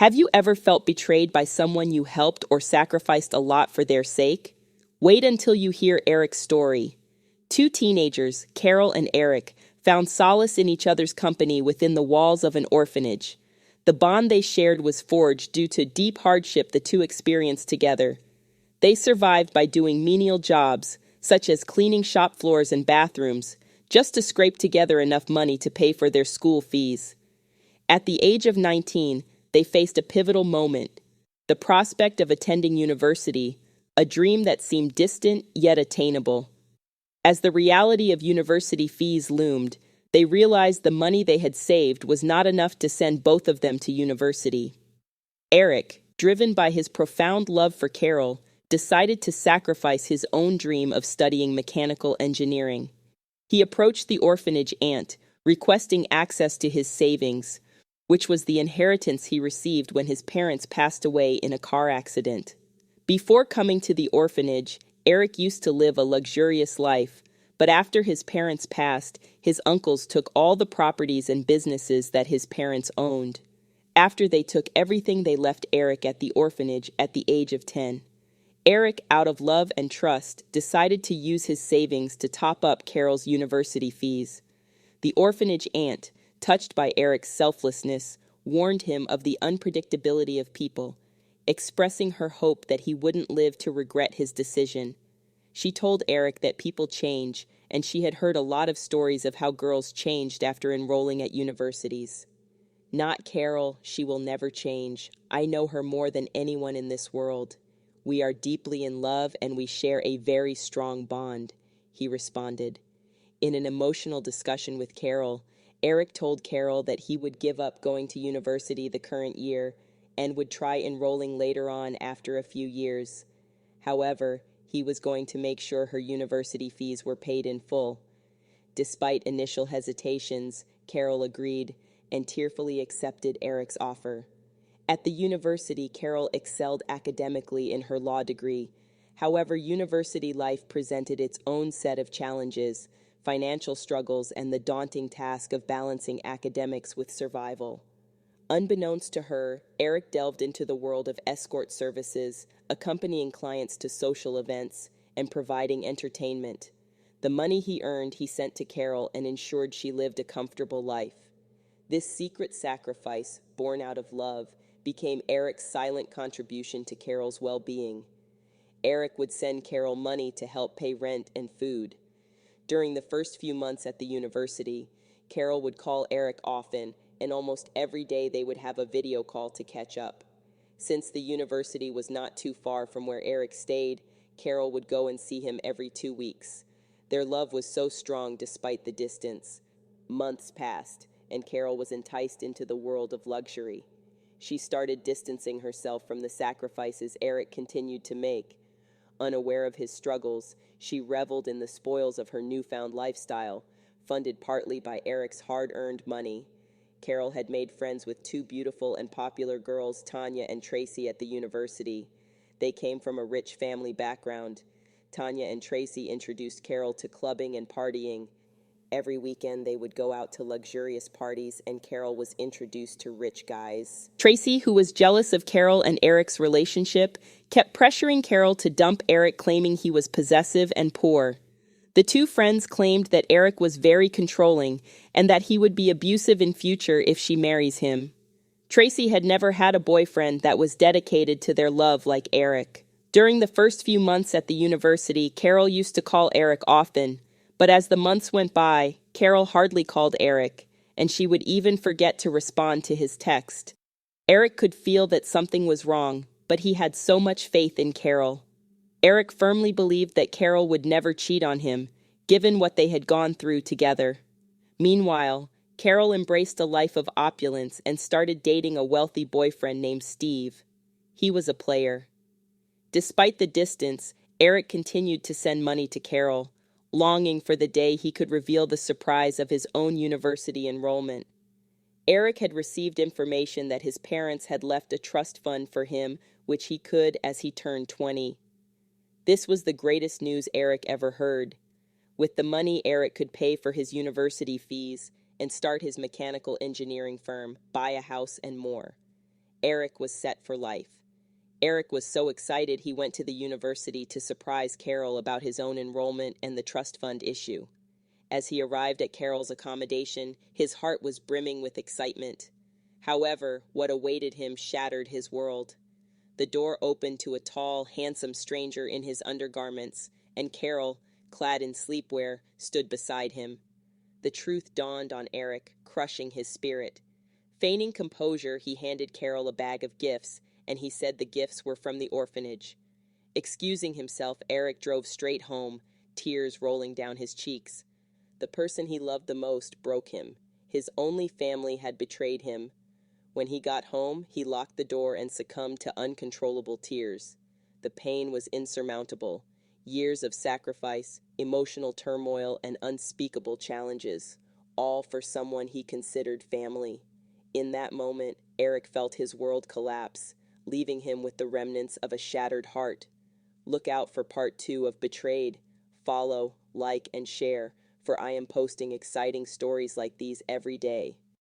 Have you ever felt betrayed by someone you helped or sacrificed a lot for their sake? Wait until you hear Eric's story. Two teenagers, Carol and Eric, found solace in each other's company within the walls of an orphanage. The bond they shared was forged due to deep hardship the two experienced together. They survived by doing menial jobs, such as cleaning shop floors and bathrooms, just to scrape together enough money to pay for their school fees. At the age of 19, they faced a pivotal moment: the prospect of attending university, a dream that seemed distant yet attainable. As the reality of university fees loomed, they realized the money they had saved was not enough to send both of them to university. Eric, driven by his profound love for Carol, decided to sacrifice his own dream of studying mechanical engineering. He approached the orphanage aunt, requesting access to his savings, which was the inheritance he received when his parents passed away in a car accident. Before coming to the orphanage, Eric used to live a luxurious life, but after his parents passed, his uncles took all the properties and businesses that his parents owned. After they took everything, they left Eric at the orphanage at the age of 10. Eric, out of love and trust, decided to use his savings to top up Carol's university fees. The orphanage aunt, touched by Eric's selflessness, warned him of the unpredictability of people, expressing her hope that he wouldn't live to regret his decision. She told Eric that people change, and she had heard a lot of stories of how girls changed after enrolling at universities. "Not Carol, she will never change. I know her more than anyone in this world. We are deeply in love and we share a very strong bond," he responded. In an emotional discussion with Carol, Eric told Carol that he would give up going to university the current year and would try enrolling later on after a few years. However, he was going to make sure her university fees were paid in full. Despite initial hesitations, Carol agreed and tearfully accepted Eric's offer. At the university, Carol excelled academically in her law degree. However, university life presented its own set of challenges, financial struggles, and the daunting task of balancing academics with survival. Unbeknownst to her, Eric delved into the world of escort services, accompanying clients to social events and providing entertainment. The money he earned, he sent to Carol and ensured she lived a comfortable life. This secret sacrifice, born out of love, became Eric's silent contribution to Carol's well-being. Eric would send Carol money to help pay rent and food. During the first few months at the university, Carol would call Eric often, and almost every day they would have a video call to catch up. Since the university was not too far from where Eric stayed, Carol would go and see him every 2 weeks. Their love was so strong despite the distance. Months passed, and Carol was enticed into the world of luxury. She started distancing herself from the sacrifices Eric continued to make. Unaware of his struggles, she reveled in the spoils of her newfound lifestyle, funded partly by Eric's hard-earned money. Carol had made friends with two beautiful and popular girls, Tanya and Tracy, at the university. They came from a rich family background. Tanya and Tracy introduced Carol to clubbing and partying. Every weekend they would go out to luxurious parties, and Carol was introduced to rich guys. Tracy, who was jealous of Carol and Eric's relationship, kept pressuring Carol to dump Eric, claiming he was possessive and poor. The two friends claimed that Eric was very controlling and that he would be abusive in future if she marries him. Tracy had never had a boyfriend that was dedicated to their love like Eric. During the first few months at the university, Carol used to call Eric often. But as the months went by, Carol hardly called Eric, and she would even forget to respond to his text. Eric could feel that something was wrong, but he had so much faith in Carol. Eric firmly believed that Carol would never cheat on him, given what they had gone through together. Meanwhile, Carol embraced a life of opulence and started dating a wealthy boyfriend named Steve. He was a player. Despite the distance, Eric continued to send money to Carol, longing for the day he could reveal the surprise of his own university enrollment. Eric had received information that his parents had left a trust fund for him, which he could as he turned 20. This was the greatest news Eric ever heard. With the money, Eric could pay for his university fees and start his mechanical engineering firm, buy a house, and more. Eric was set for life. Eric was so excited he went to the university to surprise Carol about his own enrollment and the trust fund issue. As he arrived at Carol's accommodation, his heart was brimming with excitement. However, what awaited him shattered his world. The door opened to a tall, handsome stranger in his undergarments, and Carol, clad in sleepwear, stood beside him. The truth dawned on Eric, crushing his spirit. Feigning composure, he handed Carol a bag of gifts, and he said the gifts were from the orphanage. Excusing himself, Eric drove straight home, tears rolling down his cheeks. The person he loved the most broke him. His only family had betrayed him. When he got home, he locked the door and succumbed to uncontrollable tears. The pain was insurmountable. Years of sacrifice, emotional turmoil, and unspeakable challenges, all for someone he considered family. In that moment, Eric felt his world collapse, leaving him with the remnants of a shattered heart. Look out for part 2 of Betrayed. Follow, like, and share, for I am posting exciting stories like these every day.